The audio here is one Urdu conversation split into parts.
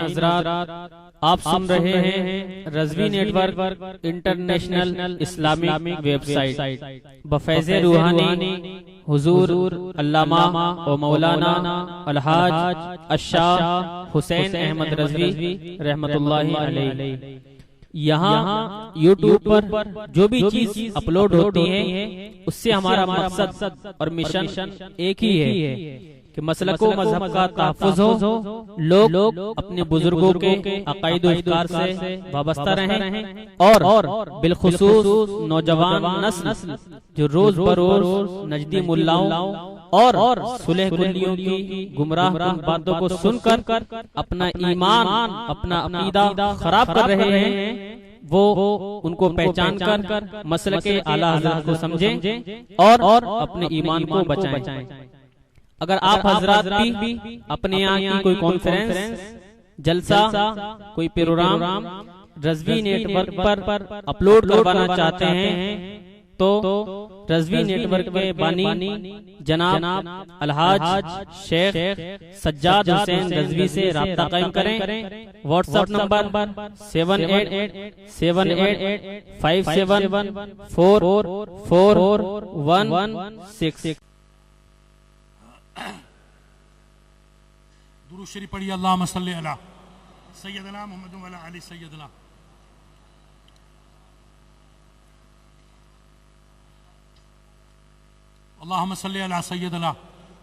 حضرات، آپ سن رہے ہیں Rizvi network international Islamic website بفیض روحانی حضور علامہ و مولانا الحاج الشاہ حسین احمد رضوی رحمت اللہ علیہ۔ یہاں یوٹیوب پر جو بھی چیز اپلوڈ ہوتی ہے اس سے ہمارا مقصد اور مشن ایک ہی ہے کہ مسلک و مذہب کا تحفظ ہو، لوگ اپنے بزرگوں کے عقائد و افکار سے وابستہ رہیں، اور بالخصوص نوجوان نسل جو روز بروز نجدی ملاؤں اور صلح کلیوں کی گمراہ کن باتوں کو سن کر اپنا ایمان، اپنا عقیدہ خراب کر رہے ہیں، وہ ان کو پہچان کر مسلک اعلیٰ حضرت کو سمجھیں اور اپنے ایمان کو بچائیں۔ اگر آپ حضرات بھی اپنے یہاں کی کوئی کانفرنس، جلسہ، کوئی پروگرام رضوی نیٹ ورک پر اپلوڈ کروانا چاہتے ہیں تو رضوی نیٹ ورک کے بانی جناب الحاج شیخ سجاد حسین رضوی سے رابطہ قائم کریں۔ What's app number 7887574416۔ درود شریف پڑھیے، اللہم صلی علی سیدنا محمد و علی آل سیدنا۔ اللہم صلی علی سیدنا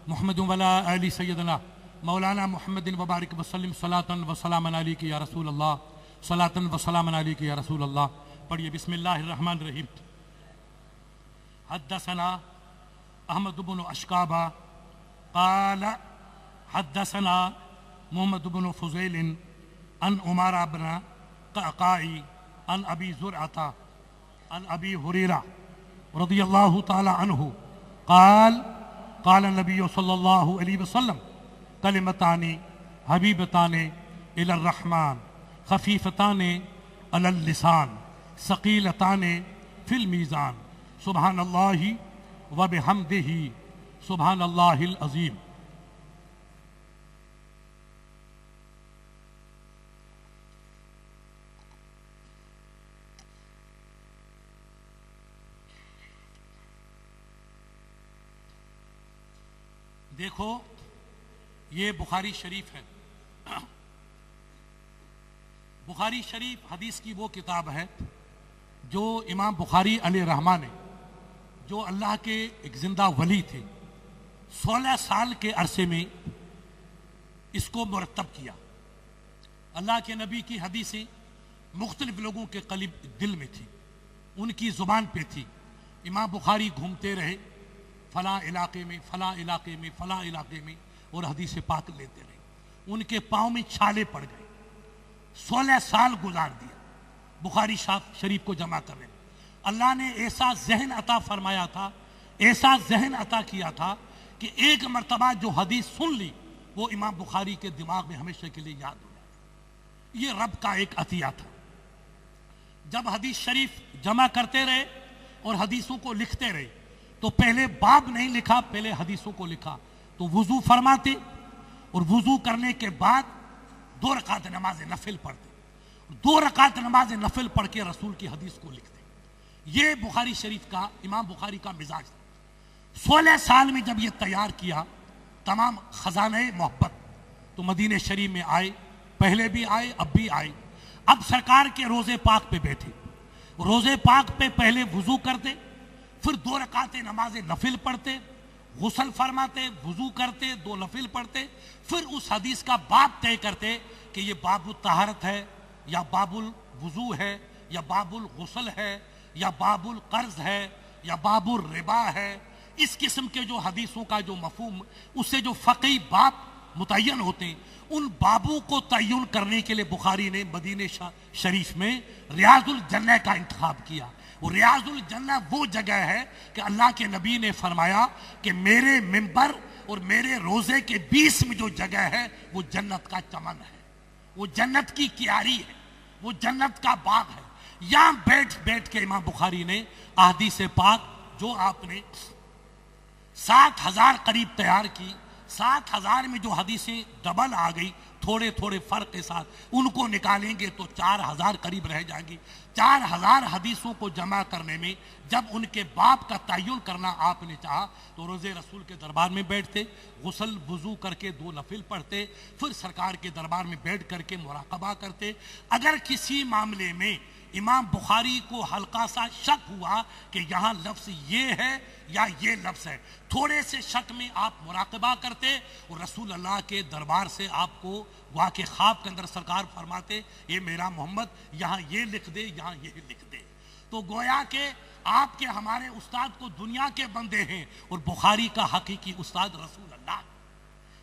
محمد و علی آل سیدنا مولانا محمد وبارک وسلم صلاۃ و سلام علیک یا رسول اللہ، صلاۃ و سلام علیک یا رسول اللہ۔ پڑھیے بسم اللہ الرحمن الرحیم۔ حدثنا احمد بن اشکابہ قال حدثنا محمد بن فضیل عن عمارہ بن قعقاعی عن ابی زرعۃ عن ابی ہریرہ رضی اللہ تعالی عنہ قال قال النبی صلی اللہ علیہ وسلم کلمتان حبیبتان الی الرحمن خفیفتان علی اللسان ثقیلتان فی المیزان سبحان اللہ و بحمدہ سبحان اللہ العظیم۔ دیکھو یہ بخاری شریف ہے۔ بخاری شریف حدیث کی وہ کتاب ہے جو امام بخاری علیہ رحمہ نے، جو اللہ کے ایک زندہ ولی تھے، 16 سال کے عرصے میں اس کو مرتب کیا۔ اللہ کے نبی کی حدیثیں مختلف لوگوں کے قلب دل میں تھی، ان کی زبان پہ تھی۔ امام بخاری گھومتے رہے فلاں علاقے میں، فلاں علاقے میں، فلاں علاقے میں، اور حدیث پاک لیتے رہے۔ ان کے پاؤں میں چھالے پڑ گئے، 16 سال گزار دیا بخاری شریف کو جمع کر رہے۔ اللہ نے ایسا ذہن عطا فرمایا تھا، ایسا ذہن عطا کیا تھا کہ ایک مرتبہ جو حدیث سن لی وہ امام بخاری کے دماغ میں ہمیشہ کے لیے یاد ہو جائے۔ یہ رب کا ایک عطیہ تھا۔ جب حدیث شریف جمع کرتے رہے اور حدیثوں کو لکھتے رہے تو پہلے باب نہیں لکھا، پہلے حدیثوں کو لکھا۔ تو وضو فرماتے اور وضو کرنے کے بعد 2 رکعت نماز نفل پڑھتے، 2 رکعت نماز نفل پڑھ کے رسول کی حدیث کو لکھتے۔ یہ بخاری شریف کا، امام بخاری کا مزاج تھا۔ 16 سال میں جب یہ تیار کیا تمام خزانہ محبت، تو مدینہ شریف میں آئے، پہلے بھی آئے، اب بھی آئے۔ اب سرکار کے روزے پاک پہ بیٹھے، روزے پاک پہ پہلے وضو کرتے، پھر 2 رکعت نماز نفل پڑھتے، غسل فرماتے، وضو کرتے، 2 نفل پڑھتے، پھر اس حدیث کا باب طے کرتے کہ یہ باب الطہارت ہے یا باب الوضو ہے یا باب الغسل ہے یا باب القرض ہے یا باب الربا ہے۔ اس قسم کے جو حدیثوں کا جو مفہوم، اس سے جو فقہی باب متعین ہوتے ہیں، ان بابوں کو تعین کرنے کے لیے بخاری نے مدینہ شریف میں ریاض الجنہ کا انتخاب کیا۔ اور ریاض الجنہ وہ جگہ ہے کہ اللہ کے نبی نے فرمایا کہ میرے منبر اور میرے روزے کے بیچ میں جو جگہ ہے وہ جنت کا چمن ہے، وہ جنت کی کیاری ہے، وہ جنت کا باغ ہے۔ یہاں بیٹھ بیٹھ کے امام بخاری نے احادیث پاک جو آپ نے 60,000 قریب تیار کی، 60,000 میں جو حدیثیں ڈبل آ گئی، تھوڑے تھوڑے فرق کے ساتھ ان کو نکالیں گے تو 4000 قریب رہ جائیں گی۔ 4000 حدیثوں کو جمع کرنے میں جب ان کے باپ کا تعین کرنا آپ نے چاہا تو روزے رسول کے دربار میں بیٹھتے، غسل وضو کر کے 2 نفل پڑھتے، پھر سرکار کے دربار میں بیٹھ کر کے مراقبہ کرتے۔ اگر کسی معاملے میں امام بخاری کو ہلکا سا شک ہوا کہ یہاں لفظ یہ ہے یا یہ لفظ ہے، تھوڑے سے شک میں آپ مراقبہ کرتے اور رسول اللہ کے دربار سے آپ کو وہاں کے خواب کے اندر سرکار فرماتے یہ میرا محمد یہاں یہ لکھ دے، یہاں یہ لکھ دے۔ تو گویا کہ آپ کے ہمارے استاد کو دنیا کے بندے ہیں اور بخاری کا حقیقی استاد رسول اللہ۔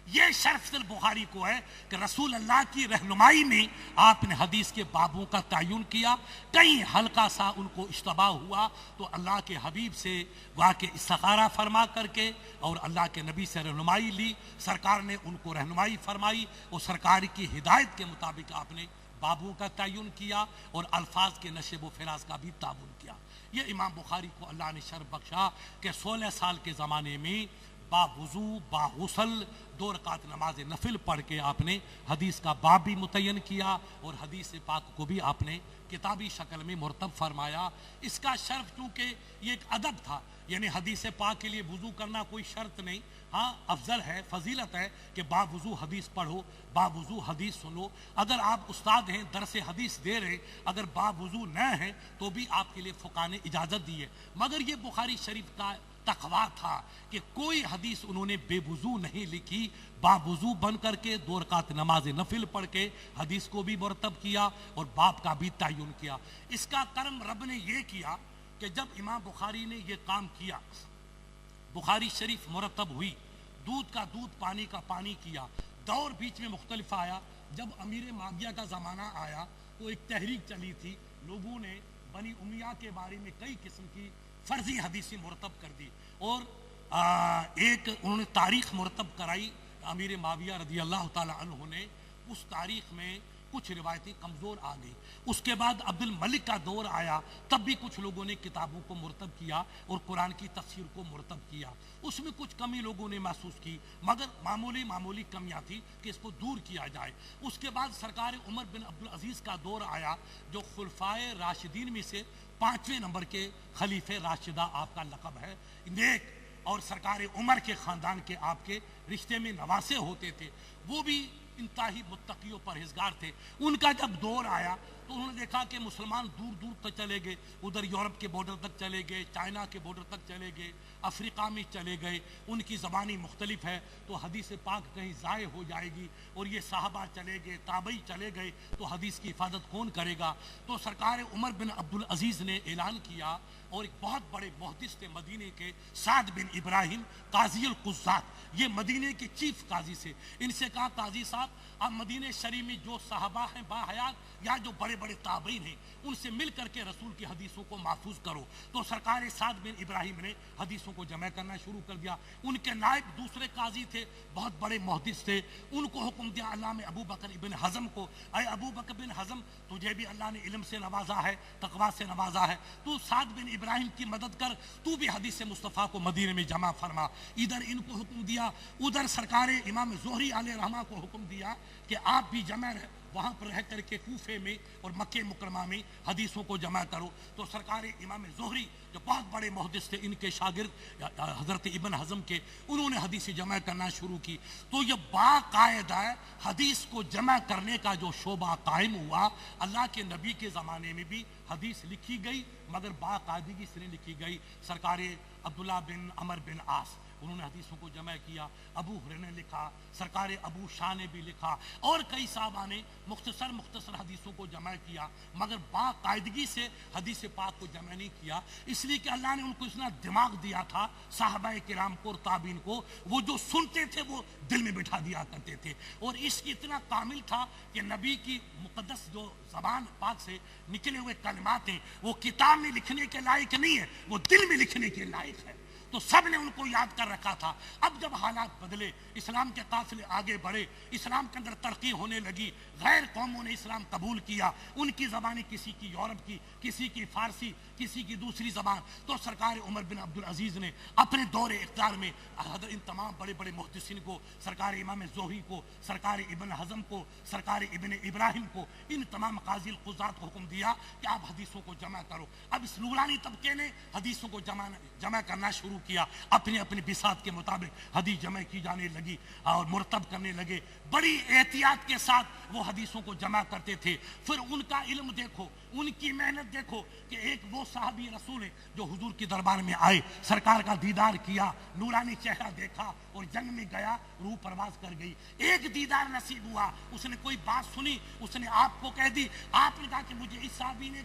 یہ شرف صرف بخاری کو ہے کہ رسول اللہ کی رہنمائی میں آپ نے حدیث کے بابوں کا تعین کیا، کہیں ہلکا سا ان کو اشتباہ ہوا تو اللہ کے حبیب سے واقع استخارہ فرما کر کے اور اللہ کے نبی سے رہنمائی لی، سرکار نے ان کو رہنمائی فرمائی اور سرکار کی ہدایت کے مطابق آپ نے بابوں کا تعین کیا اور الفاظ کے نشب و فراز کا بھی تعاون کیا۔ یہ امام بخاری کو اللہ نے شرف بخشا کہ 16 سال کے زمانے میں با وضو با غسل 2 رکعت نماز نفل پڑھ کے آپ نے حدیث کا باب بھی متعین کیا اور حدیث پاک کو بھی آپ نے کتابی شکل میں مرتب فرمایا۔ اس کا شرف چونکہ یہ ایک ادب تھا، یعنی حدیث پاک کے لیے وضو کرنا کوئی شرط نہیں، ہاں افضل ہے، فضیلت ہے کہ با وضو حدیث پڑھو، با وضو حدیث سنو۔ اگر آپ استاد ہیں درس حدیث دے رہے، اگر با وضو نہ ہیں تو بھی آپ کے لیے فقہاء نے اجازت دی ہے، مگر یہ بخاری شریف کا تقویٰ تھا کہ کوئی حدیث انہوں نے بے وضو نہیں لکھی، با وضو بن کر کے 2 رکعت نماز نفل پڑھ کے حدیث کو بھی مرتب کیا اور باب کا بھی تعین کیا۔ اس کا کرم رب نے یہ کیا کہ جب امام بخاری نے یہ کام کیا، بخاری شریف مرتب ہوئی، دودھ کا دودھ پانی کا پانی کیا، دور بیچ میں مختلف آیا۔ جب امیر معاویہ کا زمانہ آیا تو ایک تحریک چلی تھی، لوگوں نے بنی امیہ کے بارے میں کئی قسم کی فرضی حدیثیں مرتب کر دی اور ایک انہوں نے تاریخ مرتب کرائی امیر معاویہ رضی اللہ تعالی عنہ نے، اس تاریخ میں کچھ روایتیں کمزور آ گئی۔ اس کے بعد عبد الملک کا دور آیا، تب بھی کچھ لوگوں نے کتابوں کو مرتب کیا اور قرآن کی تفسیر کو مرتب کیا، اس میں کچھ کمی لوگوں نے محسوس کی، مگر معمولی کمیاں تھی کہ اس کو دور کیا جائے۔ اس کے بعد سرکار عمر بن عبدالعزیز کا دور آیا جو خلفائے راشدین میں سے 5ویں نمبر کے خلیفہ راشدہ آپ کا لقب ہے، نیک اور سرکار عمر کے خاندان کے آپ کے رشتے میں نواسے ہوتے تھے، وہ بھی انتہائی متقی و پرہیزگار تھے۔ ان کا جب دور آیا تو انہوں نے دیکھا کہ مسلمان دور دور تک چلے گئے، ادھر یورپ کے بارڈر تک چلے گئے، چائنا کے بارڈر تک چلے گئے، افریقہ میں چلے گئے، ان کی زبانی مختلف ہے تو حدیث پاک کہیں ضائع ہو جائے گی، اور یہ صحابہ چلے گئے، تابعی چلے گئے تو حدیث کی حفاظت کون کرے گا؟ تو سرکار عمر بن عبدالعزیز نے اعلان کیا، اور ایک بہت بڑے محدث تھے مدینے کے، سعد بن ابراہیم قاضی القضات، یہ مدینے کے چیف قاضی سے، ان سے کہا قاضی صاحب آپ مدینہ شریف میں جو صحابہ ہیں با حیات یا جو بڑے بڑے تابعین ہیں ان سے مل کر کے رسول کی حدیثوں کو محفوظ کرو۔ تو سرکار سعد بن ابراہیم نے حدیثوں کو جمع کرنا شروع کر دیا۔ ان کے نائب دوسرے قاضی تھے، بہت بڑے محدث تھے، ان کو حکم دیا اللہ میں ابو بکر ابن حزم کو، اے ابو بکر بن حزم تجھے بھی اللہ نے علم سے نوازا ہے، تقویٰ سے نوازا ہے، تو سعد بن ابراہیم کی مدد کر، تو بھی حدیث مصطفیٰ کو مدینے میں جمع فرما۔ ادھر ان کو حکم دیا، ادھر سرکار امام زہری علیہ رحمہ کو حکم دیا کہ آپ بھی جمع وہاں پر رہ کر کے کوفے میں اور مکہ مکرمہ میں حدیثوں کو جمع کرو۔ تو سرکار امام زہری جو بہت بڑے محدث تھے، ان کے شاگرد حضرت ابن حزم کے، انہوں نے حدیث جمع کرنا شروع کی۔ تو یہ باقاعدہ حدیث کو جمع کرنے کا جو شعبہ قائم ہوا، اللہ کے نبی کے زمانے میں بھی حدیث لکھی گئی، مگر باقاعدگی سے نہیں لکھی گئی۔ سرکار عبداللہ بن عمر بن عاص انہوں نے حدیثوں کو جمع کیا، ابو ہریرہ نے لکھا، سرکار ابو شاہ نے بھی لکھا، اور کئی صحابہ نے مختصر حدیثوں کو جمع کیا، مگر باقاعدگی سے حدیث پاک کو جمع نہیں کیا، اس لیے کہ اللہ نے ان کو اتنا دماغ دیا تھا صحابہ کرام کو اور تابعین کو، وہ جو سنتے تھے وہ دل میں بٹھا دیا کرتے تھے، اور اس کی اتنا کامل تھا کہ نبی کی مقدس جو زبان پاک سے نکلے ہوئے کلمات ہیں وہ کتاب میں لکھنے کے لائق نہیں ہے، وہ دل میں لکھنے کے لائق ہے۔ تو سب نے ان کو یاد کر رکھا تھا. اب جب حالات بدلے, اسلام کے قافلے آگے بڑھے, اسلام کے اندر ترقی ہونے لگی, غیر قوموں نے اسلام قبول کیا, ان کی زبانیں کسی کی یورپ کی, کسی کی فارسی, کسی کی دوسری زبان, تو سرکار عمر بن عبدالعزیز نے اپنے دور اقتدار میں ان تمام بڑے بڑے محدثین کو, سرکار امام زہری کو, سرکار ابن حزم کو, سرکار ابن ابراہیم کو, ان تمام قاضی القضات کو حکم دیا کہ آپ حدیثوں کو جمع کرو. اب اس نورانی طبقے نے حدیثوں کو جمع کرنا شروع کیا, اپنے اپنے بساط کے مطابق حدیث جمع کی جانے لگی اور مرتب کرنے لگے. بڑی احتیاط کے ساتھ وہ حدیثوں کو جمع کرتے تھے. پھر ان کا علم دیکھو, ان کی محنت دیکھو کہ ایک وہ صحابی رسول ہے جو حضور کی دربار میں آئے, سرکار کا دیدار کیا, نورانی چہرہ دیکھا اور جنگ میں گیا, روح پرواز کر گئی. ایک دیدار نصیب ہوا, اس نے کوئی بات سنی, اس نے آپ کو کہہ دی, آپ نے کہا کہ مجھے اس صحابی نے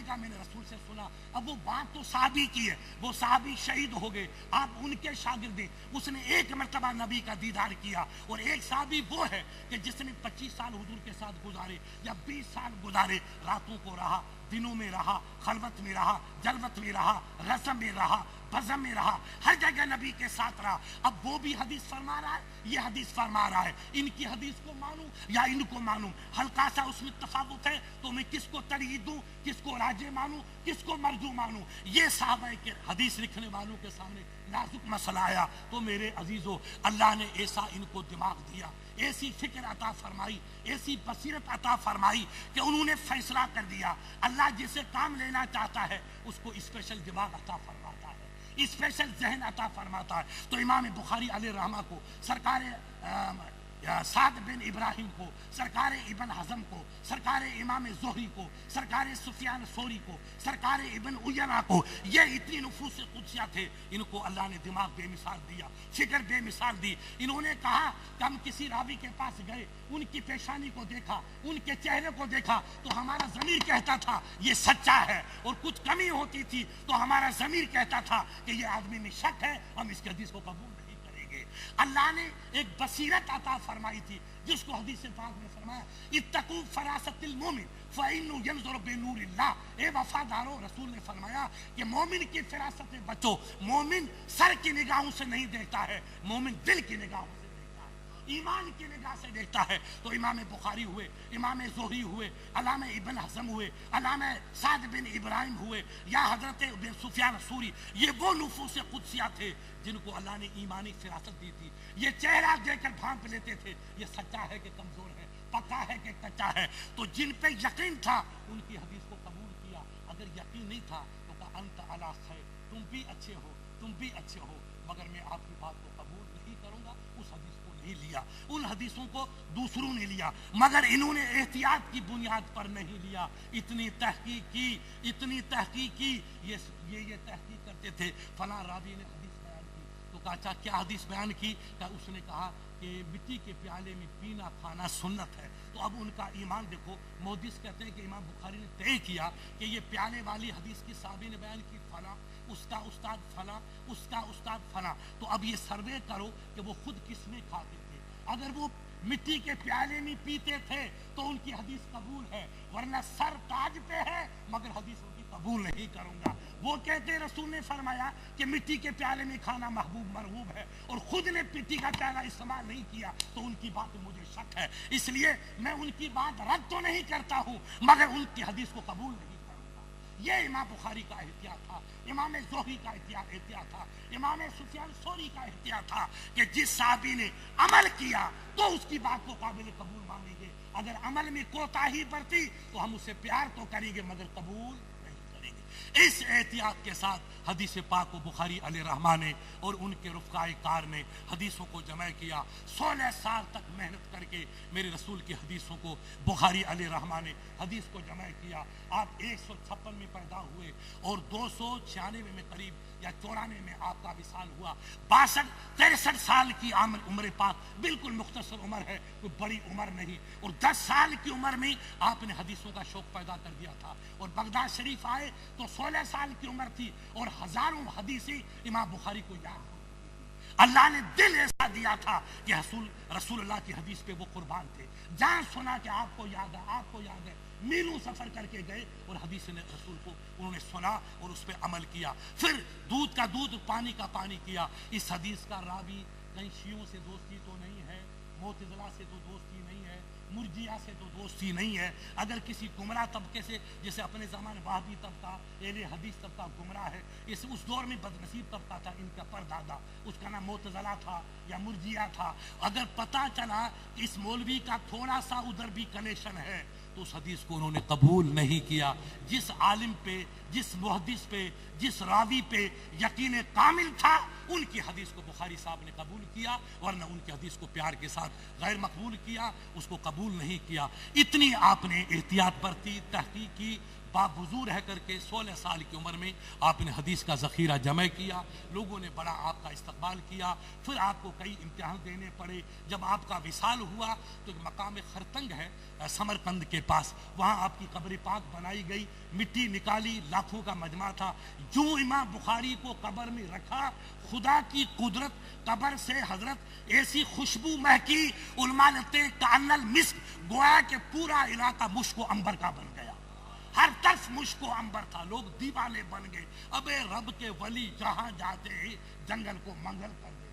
کہا میں نے رسول سے سنا. اب وہ بات تو صحابی کی ہے, وہ صحابی شہید ہو گئے, آپ ان کے شاگرد ہیں. اس نے ایک مرتبہ نبی کا دیدار کیا. اور ایک صحابی وہ ہے کہ جس نے 25 سال حضور کے ساتھ گزارے یا 20 سال گزارے, راتوں کو رہا, دنوں میں رہا, خلوت میں رہا, جلوت میں رہا, رسم میں رہا, بزم میں رہا, ہر جگہ نبی کے ساتھ رہا. اب وہ بھی حدیث فرما رہا ہے, یہ حدیث فرما رہا ہے, ان کی حدیث کو مانوں یا ان کو مانوں, ہلکا سا اس میں تفاوت ہے تو میں کس کو ترجیح دوں, کس کو راجح مانوں, کس کو مرجو مانوں. یہ صحابہ کے حدیث لکھنے والوں کے سامنے نازک مسئلہ آیا. تو میرے عزیزو, اللہ نے ایسا ان کو دماغ دیا, ایسی فکر عطا فرمائی, ایسی بصیرت عطا فرمائی کہ انہوں نے فیصلہ کر دیا. اللہ جسے کام لینا چاہتا ہے اس کو اسپیشل دماغ عطا فرماتا ہے, اسپیشل ذہن عطا فرماتا ہے. تو امام بخاری علیہ الرحمہ کو, سرکار سعد بن ابراہیم کو, سرکار ابن حزم کو, سرکار امام زہری کو, سرکار سفیان ثوری کو, سرکار ابن عیینہ کو, یہ اتنی نفوس قدسیہ تھے, ان کو اللہ نے دماغ بے مثال دیا, فکر بے مثال دی. انہوں نے کہا کہ ہم کسی راوی کے پاس گئے, ان کی پیشانی کو دیکھا, ان کے چہرے کو دیکھا تو ہمارا ضمیر کہتا تھا یہ سچا ہے, اور کچھ کمی ہوتی تھی تو ہمارا ضمیر کہتا تھا کہ یہ آدمی میں شک ہے, ہم اس کے حدیث کو قبول نہیں کریں گے. اللہ نے ایک بصیرت عطا فرمائی تھی جس کو حدیث پاک میں فرمایا, اتقوا فراست المومن فإنه ينظر بنور اللہ. اے وفادارو, رسول نے فرمایا کہ مومن کی فراست سے بچو. مومن سر کی نگاہوں سے نہیں دیکھتا ہے, مومن دل کی نگاہوں سے دیکھتا ہے, ایمان کی نگاہ سے دیکھتا ہے. تو امام بخاری ہوئے, امام زہری ہوئے, علامہ ابن حزم ہوئے, علامہ سعد بن ابراہیم ہوئے, یا حضرت سفیان ثوری, یہ وہ نفوس قدسیہ تھے جن کو اللہ نے ایمانی فراست دی تھی. یہ چہرہ دیکھ کر بھانپ لیتے تھے یہ سچا ہے کہ کمزور ہے, پکا ہے کہ کچا ہے. تو جن پہ یقین تھا ان کی حدیث کو قبول کیا, اگر یقین نہیں تھا تو کہا انت علی خیر, تم بھی اچھے ہو, تم بھی اچھے ہو, مگر میں آپ کی بات کو قبول نہیں کروں گا. اس حدیث کو نہیں لیا, ان حدیثوں کو دوسروں نے لیا, مگر انہوں نے احتیاط کی بنیاد پر نہیں لیا. اتنی تحقیق کی, اتنی تحقیق کی, یہ تحقیق کرتے تھے فلاں راوی نے حدیث بیان کی, تو کہا اچھا کیا حدیث بیان کی, کہ اس نے کہا کہ مٹی کے پیالے میں پینا کھانا سنت ہے. تو اب ان کا ایمان دیکھو, محدث کہتے ہیں کہ امام بخاری نے طے کیا کہ یہ پیالے والی حدیث کی صحابی نے بیان کی فلاں, اس کا استاد فلاں, اس کا استاد فلاں. تو اب یہ سروے کرو کہ وہ خود کس میں کھاتے تھے. اگر وہ مٹی کے پیالے میں پیتے تھے تو ان کی حدیث قبول ہے, ورنہ سر تاج پہ ہے مگر حدیث ان کی قبول نہیں کروں گا. وہ کہتے ہیں رسول نے فرمایا کہ مٹی کے پیالے میں کھانا محبوب مرغوب ہے, اور خود نے مٹی کا پیالہ استعمال نہیں کیا, تو ان کی بات مجھے شک ہے. اس لیے میں ان کی بات رد تو نہیں کرتا ہوں مگر ان کی حدیث کو قبول نہیں کروں گا. یہ امام بخاری کا احتیاط تھا, امام زہری کا احتیاط تھا, امام سفیان ثوری کا احتیاط تھا کہ جس صحابی نے عمل کیا تو اس کی بات کو قابل قبول مانیں گے. اگر عمل میں کوتاہی برتی تو ہم اسے پیار تو کریں گے مگر قبول نہیں کریں گے. اس احتیاط کے ساتھ حدیث پاک کو بخاری علیہ الرحمہ نے اور ان کے رفقائے کار نے حدیثوں کو جمع کیا. 16 سال تک محنت کر کے میرے رسول کی حدیثوں کو بخاری علیہ الرحمہ نے حدیث کو جمع کیا. آپ 156 میں پیدا ہوئے اور 296 میں قریب یا 94 میں آپ کا وصال ہوا. 62-63 سال کی عمر پاک بالکل مختصر عمر ہے, کوئی بڑی عمر نہیں. اور 10 سال کی عمر میں آپ نے حدیثوں کا شوق پیدا کر دیا تھا, اور بغداد شریف آئے تو 16 سال کی عمر تھی اور ہزاروں حدیثیں امام بخاری کو یاد ہوتی تھی. اللہ نے دل ایسا دیا تھا کہ رسول اللہ کی حدیث پہ وہ قربان تھے. جہاں سنا کہ آپ کو یاد ہے, آپ کو یاد ہے, میلوں سفر کر کے گئے اور حدیث نے رسول کو انہوں نے سنا اور اس پہ عمل کیا. پھر دودھ کا دودھ, پانی کا پانی کیا. اس حدیث کا راوی کہیں شیعوں سے دوستی تو نہیں ہے, معتزلہ سے تو دوستی نہیں ہے, مرجیہ سے تو دوستی نہیں ہے. اگر کسی گمراہ طبقے سے, جیسے اپنے زمانے وہابی طبقہ, اہل حدیث طبقہ گمراہ ہے, اس دور میں بدنصیب طبقہ تھا, ان کا پردادا اس کا نام معتزلہ تھا یا مرجیہ تھا, اگر پتہ چلا کہ اس مولوی کا تھوڑا سا ادھر بھی کنیکشن ہے تو اس حدیث کو انہوں نے قبول نہیں کیا. جس عالم پہ, جس محدث پہ, جس راوی پہ یقین کامل تھا, ان کی حدیث کو بخاری صاحب نے قبول کیا, ورنہ ان کی حدیث کو پیار کے ساتھ غیر مقبول کیا, اس کو قبول نہیں کیا. اتنی آپ نے احتیاط برتی, تحقیق کی, باوضو رہ کر کے 16 سال کی عمر میں آپ نے حدیث کا ذخیرہ جمع کیا. لوگوں نے بڑا آپ کا استقبال کیا. پھر آپ کو کئی امتحان دینے پڑے. جب آپ کا وصال ہوا تو ایک مقام خرتنگ ہے سمرقند کے پاس, وہاں آپ کی قبر پاک بنائی گئی, مٹی نکالی, لاکھوں کا مجمع تھا. جو امام بخاری کو قبر میں رکھا, خدا کی قدرت, قبر سے حضرت ایسی خوشبو مہکی, علماء لتے کأن المسک, گویا کہ پورا علاقہ مشک و عنبر کا بن گیا. ہر طرف مشک و عنبر تھا. لوگ دیوانے بن گئے. ابے رب کے ولی جہاں جاتے ہی جنگل کو منگل کر دیتے.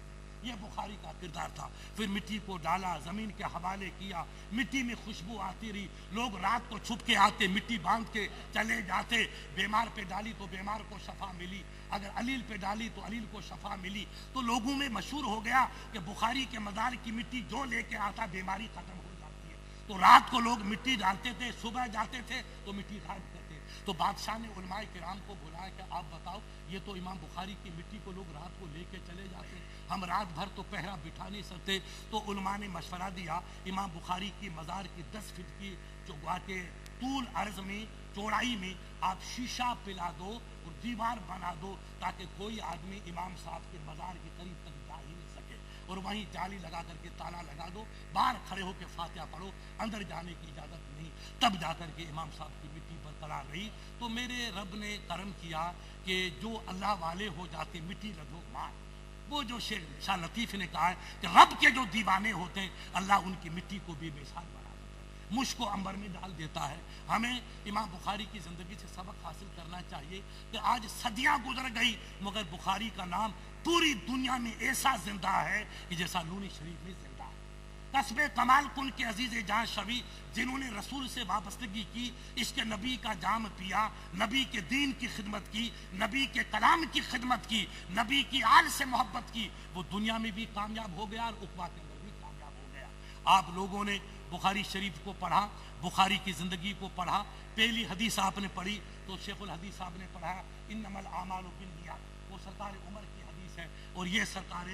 یہ بخاری کا کردار تھا. پھر مٹی کو ڈالا, زمین کے حوالے کیا, مٹی میں خوشبو آتی رہی. لوگ رات کو چھپ کے آتے, مٹی باندھ کے چلے جاتے. بیمار پہ ڈالی تو بیمار کو شفا ملی, اگر علیل پہ ڈالی تو علیل کو شفا ملی. تو لوگوں میں مشہور ہو گیا کہ بخاری کے مزار کی مٹی جو لے کے آتا بیماری ختم ہو جاتی ہے. تو رات کو لوگ مٹی ڈالتے تھے, صبح جاتے تھے تو مٹی غائب کرتے. تو بادشاہ نے علماء کرام کو بلایا کہ آپ بتاؤ, یہ تو امام بخاری کی مٹی کو لوگ رات کو لے کے چلے جاتے, ہم رات بھر تو پہرا بٹھا نہیں سکتے. تو علماء نے مشورہ دیا, امام بخاری کی مزار کی 10 فٹ کی جو کے طول عرض میں, چوڑائی میں آپ شیشہ پلا دو اور دیوار بنا دو, تاکہ کوئی آدمی امام صاحب کے مزار کے قریب تک جا ہی نہیں سکے. اور وہیں جالی لگا کر کے تالا لگا دو, باہر کھڑے ہو کے فاتحہ پڑھو, اندر جانے کی اجازت نہیں. تب جا کر کے امام صاحب کی مٹی برقرار رہی. تو میرے رب نے کرم کیا کہ جو اللہ والے ہو جاتے, مٹی لدھو مار. وہ جو شاہ لطیف نے کہا ہے کہ رب کے جو دیوانے ہوتے ہیں, اللہ ان کی مٹی کو بھی مثال بنا دیتا ہے, مشک و عنبر میں ڈال دیتا ہے. ہمیں امام بخاری کی زندگی سے سبق حاصل کرنا چاہیے کہ آج صدیاں گزر گئی مگر بخاری کا نام پوری دنیا میں ایسا زندہ ہے کہ جیسا لونی شریف میں زندہ ہے. قصب کمال کن کے عزیز جہاں شبی, جنہوں نے رسول سے وابستگی کی, عشق نبی کا جام پیا, نبی کے دین کی خدمت کی, نبی کے کلام کی خدمت کی, نبی کی آل سے محبت کی, وہ دنیا میں بھی کامیاب ہو گیا اور عقبہ کے اندر بھی کامیاب ہو گیا. آپ لوگوں نے بخاری شریف کو پڑھا, بخاری کی زندگی کو پڑھا. پہلی حدیث آپ نے پڑھی تو شیخ الحدیث صاحب نے پڑھا انما الاعمال بالنیات, وہ سرکار عمر کی حدیث ہے. اور یہ سرکار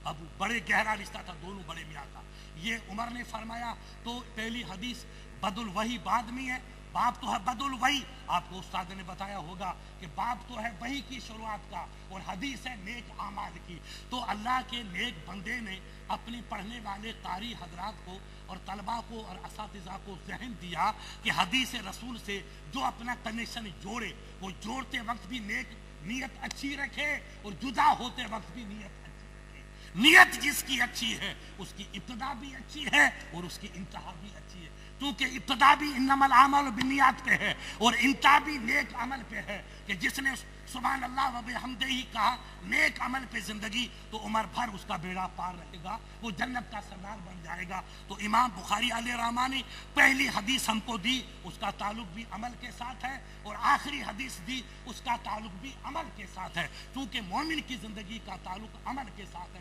اب بڑے گہرا رشتہ تھا دونوں بڑے میاں کا. یہ عمر نے فرمایا تو پہلی حدیث بد الوحی بعد میں ہے, باب تو ہے بد الوحی. آپ کو استاد نے بتایا ہوگا کہ باب تو ہے وحی کی شروعات کا اور حدیث ہے نیک اعمال کی. تو اللہ کے نیک بندے نے اپنے پڑھنے والے قاری حضرات کو اور طلباء کو اور اساتذہ کو ذہن دیا کہ حدیث رسول سے جو اپنا کنیکشن جوڑے, وہ جوڑتے وقت بھی نیت اچھی رکھے اور جدا ہوتے وقت بھی نیت اچھی رکھے. نیت جس کی اچھی ہے اس کی ابتدا بھی اچھی ہے اور اس کی انتہا بھی اچھی ہے. کیونکہ ابتدا بھی انما الاعمال بالنیات پہ ہے اور انتہا بھی نیک عمل پہ ہے. کہ جس نے سبحان اللہ و بحمدہ ہی کہا نیک عمل پہ زندگی, تو عمر بھر اس کا بیڑا پار رہے گا, وہ جنت کا سردار بن جائے گا. تو امام بخاری علیہ رحمہ نے پہلی حدیث ہم کو دی, اس کا تعلق بھی عمل کے ساتھ ہے, اور آخری حدیث دی اس کا تعلق بھی عمل کے ساتھ ہے. کیونکہ مومن کی زندگی کا تعلق عمل کے ساتھ ہے.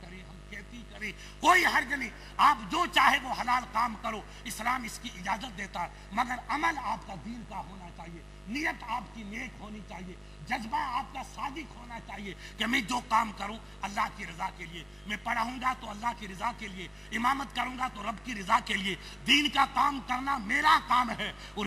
کریں, ہم کھیتی کریں, کوئی حرج نہیں. آپ جو چاہے وہ حلال کام کرو, اسلام اس کی اجازت دیتا ہے, مگر عمل آپ کا دین کا ہونا چاہیے, نیت آپ کی نیک ہونی چاہیے, جذبہ آپ کا صادق ہونا چاہیے کہ میں جو کام کروں اللہ کی رضا کے لیے, میں پڑھاؤں گا تو اللہ کی رضا کے لیے, امامت کروں گا تو رب کی رضا کے لیے. دین کا کام کرنا میرا کام ہے اور